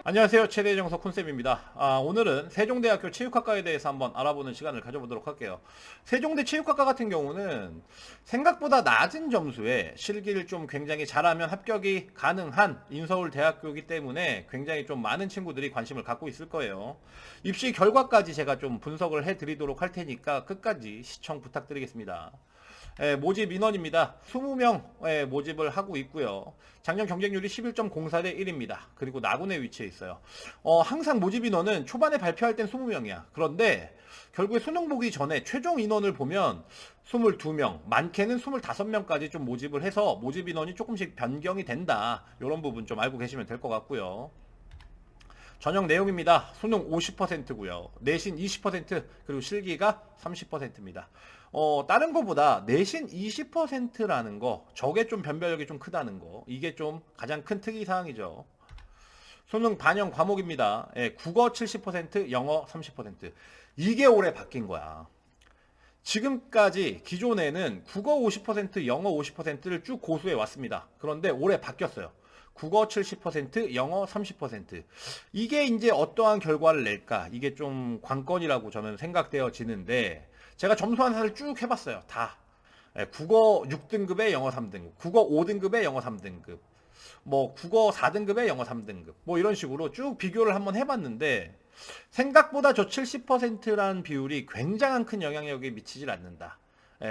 안녕하세요. 최대정석 콘셉입니다. 오늘은 세종대학교 체육학과에 대해서 한번 알아보는 시간을 가져보도록 할게요. 세종대 체육학과 같은 경우는 생각보다 낮은 점수에 실기를 좀 굉장히 잘하면 합격이 가능한 인서울대학교이기 때문에 굉장히 좀 많은 친구들이 관심을 갖고 있을 거예요. 입시 결과까지 제가 좀 분석을 해드리도록 할 테니까 끝까지 시청 부탁드리겠습니다. 모집 인원입니다. 20명 모집을 하고 있고요. 작년 경쟁률이 11.04대 1입니다. 그리고 나군에 위치해 있어요. 항상 모집 인원은 초반에 발표할 땐 20명이야. 그런데 결국에 수능 보기 전에 최종 인원을 보면 22명, 많게는 25명까지 좀 모집을 해서 모집 인원이 조금씩 변경이 된다. 이런 부분 좀 알고 계시면 될 것 같고요. 전형 내용입니다. 수능 50%고요. 내신 20% 그리고 실기가 30%입니다. 다른 거보다 내신 20%라는 거, 저게 좀 변별력이 좀 크다는 거, 이게 좀 가장 큰 특이사항이죠. 수능 반영 과목입니다. 국어 70%, 영어 30%. 이게 올해 바뀐 거야. 지금까지 기존에는 국어 50%, 영어 50%를 쭉 고수해 왔습니다. 그런데 올해 바뀌었어요. 국어 70%, 영어 30%. 이게 이제 어떠한 결과를 낼까? 이게 좀 관건이라고 저는 생각되어지는데, 제가 점수 환산을 쭉 해봤어요. 다. 국어 6등급에 영어 3등급, 국어 5등급에 영어 3등급, 뭐 국어 4등급에 영어 3등급, 뭐 이런 식으로 쭉 비교를 한번 해봤는데, 생각보다 저 70%라는 비율이 굉장한 큰 영향력에 미치질 않는다.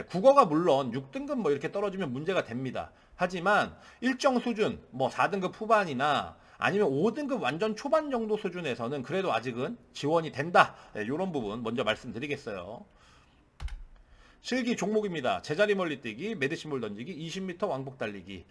국어가 물론 6등급 뭐 이렇게 떨어지면 문제가 됩니다. 하지만 일정 수준, 뭐 4등급 후반이나 아니면 5등급 완전 초반 정도 수준에서는 그래도 아직은 지원이 된다. 이런 부분 먼저 말씀드리겠어요. 실기 종목입니다. 제자리 멀리뛰기, 매드신볼 던지기, 20m 왕복 달리기.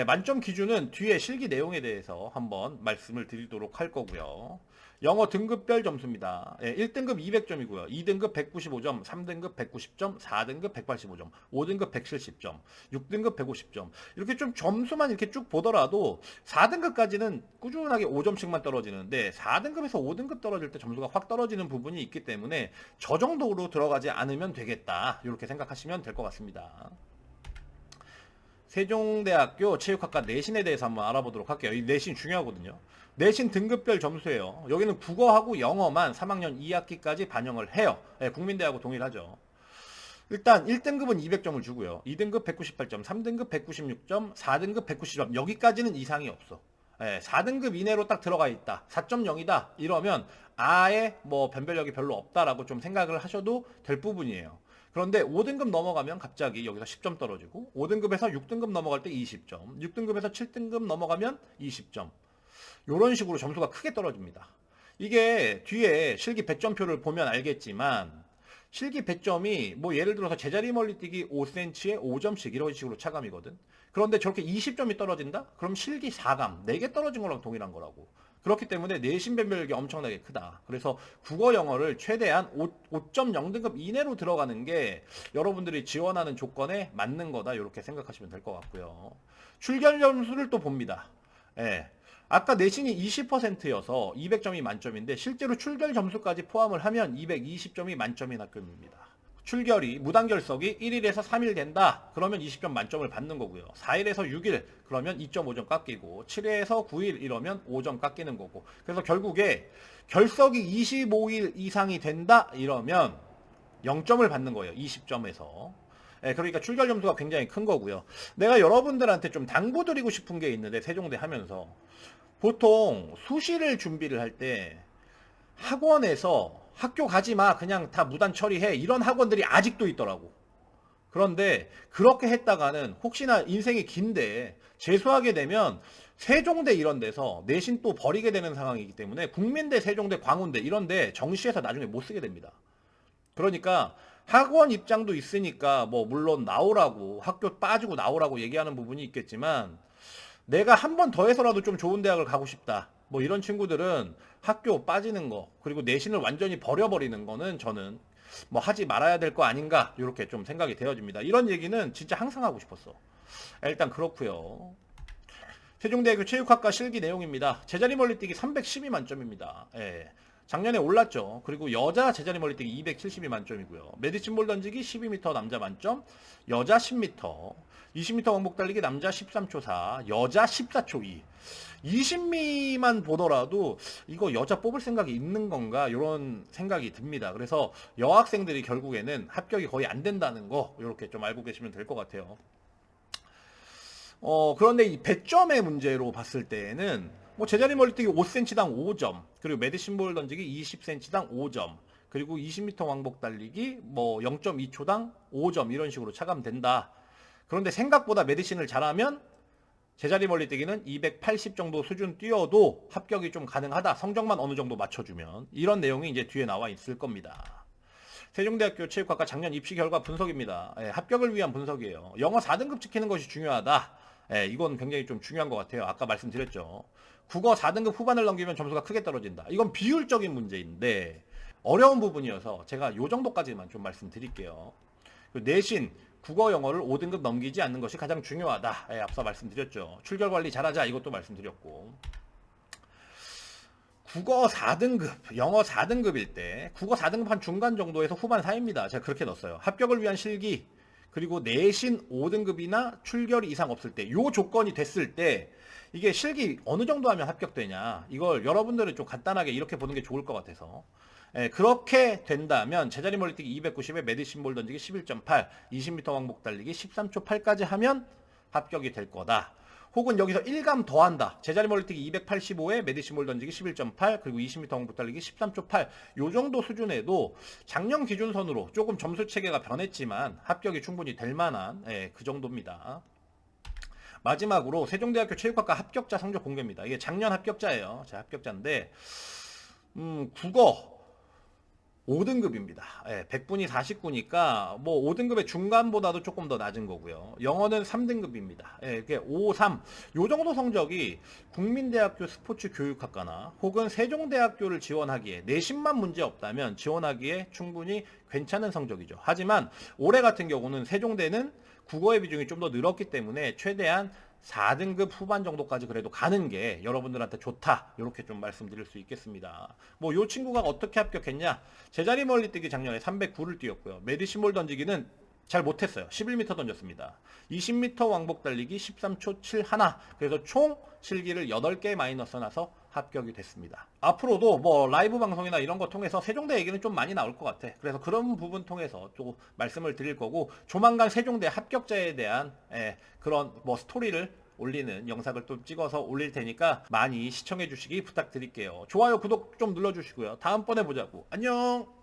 만점 기준은 뒤에 실기 내용에 대해서 한번 말씀을 드리도록 할 거고요. 영어 등급별 점수입니다. 1등급 200점이고요. 2등급 195점, 3등급 190점, 4등급 185점, 5등급 170점, 6등급 150점. 이렇게 좀 점수만 이렇게 쭉 보더라도 4등급까지는 꾸준하게 5점씩만 떨어지는데 4등급에서 5등급 떨어질 때 점수가 확 떨어지는 부분이 있기 때문에 저 정도로 들어가지 않으면 되겠다. 이렇게 생각하시면 될 것 같습니다. 세종대학교 체육학과 내신에 대해서 한번 알아보도록 할게요. 이 내신 중요하거든요. 내신 등급별 점수예요. 여기는 국어하고 영어만 3학년 2학기까지 반영을 해요. 국민대하고 동일하죠. 일단 1등급은 200점을 주고요. 2등급 198점, 3등급 196점, 4등급 190점. 여기까지는 이상이 없어. 4등급 이내로 딱 들어가 있다. 4.0이다. 이러면 아예 뭐 변별력이 별로 없다라고 좀 생각을 하셔도 될 부분이에요. 그런데 5등급 넘어가면 갑자기 여기서 10점 떨어지고 5등급에서 6등급 넘어갈 때 20점, 6등급에서 7등급 넘어가면 20점. 이런 식으로 점수가 크게 떨어집니다. 이게 뒤에 실기 배점표를 보면 알겠지만 실기 배점이 뭐 예를 들어서 제자리 멀리뛰기 5cm에 5점씩 이런 식으로 차감이거든. 그런데 저렇게 20점이 떨어진다? 그럼 실기 4감, 4개 떨어진 거랑 동일한 거라고. 그렇기 때문에 내신 변별력이 엄청나게 크다. 그래서 국어 영어를 최대한 5.0등급 이내로 들어가는 게 여러분들이 지원하는 조건에 맞는 거다. 이렇게 생각하시면 될 것 같고요. 출결 점수를 또 봅니다. 예. 아까 내신이 20%여서 200점이 만점인데 실제로 출결 점수까지 포함을 하면 220점이 만점인 학교입니다. 출결이 무단결석이 1일에서 3일 된다. 그러면 20점 만점을 받는 거고요. 4일에서 6일 그러면 2.5점 깎이고 7일에서 9일 이러면 5점 깎이는 거고. 그래서 결국에 결석이 25일 이상이 된다 이러면 0점을 받는 거예요. 20점에서. 그러니까 출결 점수가 굉장히 큰 거고요. 내가 여러분들한테 좀 당부드리고 싶은 게 있는데 세종대 하면서 보통 수시를 준비를 할 때 학원에서 학교 가지 마. 그냥 다 무단 처리해. 이런 학원들이 아직도 있더라고. 그런데 그렇게 했다가는 혹시나 인생이 긴데 재수하게 되면 세종대 이런 데서 내신 또 버리게 되는 상황이기 때문에 국민대, 세종대, 광운대 이런 데 정시해서 나중에 못 쓰게 됩니다. 그러니까 학원 입장도 있으니까 뭐 물론 나오라고 학교 빠지고 나오라고 얘기하는 부분이 있겠지만 내가 한 번 더 해서라도 좀 좋은 대학을 가고 싶다. 뭐 이런 친구들은 학교 빠지는 거 그리고 내신을 완전히 버려버리는 거는 저는 뭐 하지 말아야 될 거 아닌가 이렇게 좀 생각이 되어집니다. 이런 얘기는 진짜 항상 하고 싶었어. 일단 그렇고요. 세종대학교 체육학과 실기 내용입니다. 제자리 멀리뛰기 312 만점입니다. 예. 작년에 올랐죠. 그리고 여자 제자리 멀리뛰기 270이 만점이고요. 메디신 볼 던지기 12m 남자 만점, 여자 10m, 20m 왕복 달리기 남자 13초 4, 여자 14초 2. 20미만 보더라도 이거 여자 뽑을 생각이 있는 건가 이런 생각이 듭니다. 그래서 여학생들이 결국에는 합격이 거의 안 된다는 거 이렇게 좀 알고 계시면 될 것 같아요. 그런데 이 배점의 문제로 봤을 때에는 뭐 제자리 멀리뛰기 5cm당 5점, 그리고 메디신 볼 던지기 20cm당 5점, 그리고 20m 왕복 달리기 뭐 0.2초당 5점 이런 식으로 차감된다. 그런데 생각보다 메디신을 잘하면 제자리 멀리뛰기는 280 정도 수준 뛰어도 합격이 좀 가능하다. 성적만 어느 정도 맞춰주면. 이런 내용이 이제 뒤에 나와 있을 겁니다. 세종대학교 체육학과 작년 입시 결과 분석입니다. 합격을 위한 분석이에요. 영어 4등급 지키는 것이 중요하다. 이건 굉장히 좀 중요한 것 같아요. 아까 말씀드렸죠. 국어 4등급 후반을 넘기면 점수가 크게 떨어진다. 이건 비율적인 문제인데 어려운 부분이어서 제가 요 정도까지만 좀 말씀드릴게요. 내신 국어 영어를 5등급 넘기지 않는 것이 가장 중요하다. 앞서 말씀드렸죠. 출결 관리 잘하자 이것도 말씀드렸고, 국어 4등급, 영어 4등급일 때 국어 4등급 한 중간 정도에서 후반 사이입니다. 제가 그렇게 넣었어요. 합격을 위한 실기, 그리고 내신 5등급이나 출결 이상 없을 때, 요 조건이 됐을 때 이게 실기 어느 정도 하면 합격되냐, 이걸 여러분들은 좀 간단하게 이렇게 보는 게 좋을 것 같아서, 그렇게 된다면 제자리 멀리뛰기 290에 메디신 볼 던지기 11.8, 20m 왕복 달리기 13초 8까지 하면 합격이 될 거다. 혹은 여기서 1감 더한다. 제자리 멀리뛰기 285에 메디신 볼 던지기 11.8, 그리고 20m 왕복 달리기 13초 8. 요 정도 수준에도 작년 기준선으로 조금 점수 체계가 변했지만 합격이 충분히 될 만한 그 정도입니다. 마지막으로 세종대학교 체육학과 합격자 성적 공개입니다. 이게 작년 합격자예요. 제 합격자인데 국어 5등급입니다. 100분이 49니까 뭐 5등급의 중간보다도 조금 더 낮은 거고요. 영어는 3등급입니다. 이게 5, 3. 요 정도 성적이 국민대학교 스포츠교육학과나 혹은 세종대학교를 지원하기에, 내신만 문제 없다면 지원하기에 충분히 괜찮은 성적이죠. 하지만 올해 같은 경우는 세종대는 국어의 비중이 좀 더 늘었기 때문에 최대한 4등급 후반 정도까지 그래도 가는 게 여러분들한테 좋다. 이렇게 좀 말씀드릴 수 있겠습니다. 뭐 요 친구가 어떻게 합격했냐? 제자리 멀리뛰기 작년에 309를 뛰었고요. 메디신 볼 던지기는 잘 못했어요. 11m 던졌습니다. 20m 왕복 달리기 13초 7 하나. 그래서 총 실기를 8개 마이너스 나서 합격이 됐습니다. 앞으로도 뭐 라이브 방송이나 이런 거 통해서 세종대 얘기는 좀 많이 나올 것 같아. 그래서 그런 부분 통해서 또 말씀을 드릴 거고, 조만간 세종대 합격자에 대한 그런 뭐 스토리를 올리는 영상을 또 찍어서 올릴 테니까 많이 시청해 주시기 부탁드릴게요. 좋아요, 구독 좀 눌러주시고요. 다음번에 보자고. 안녕.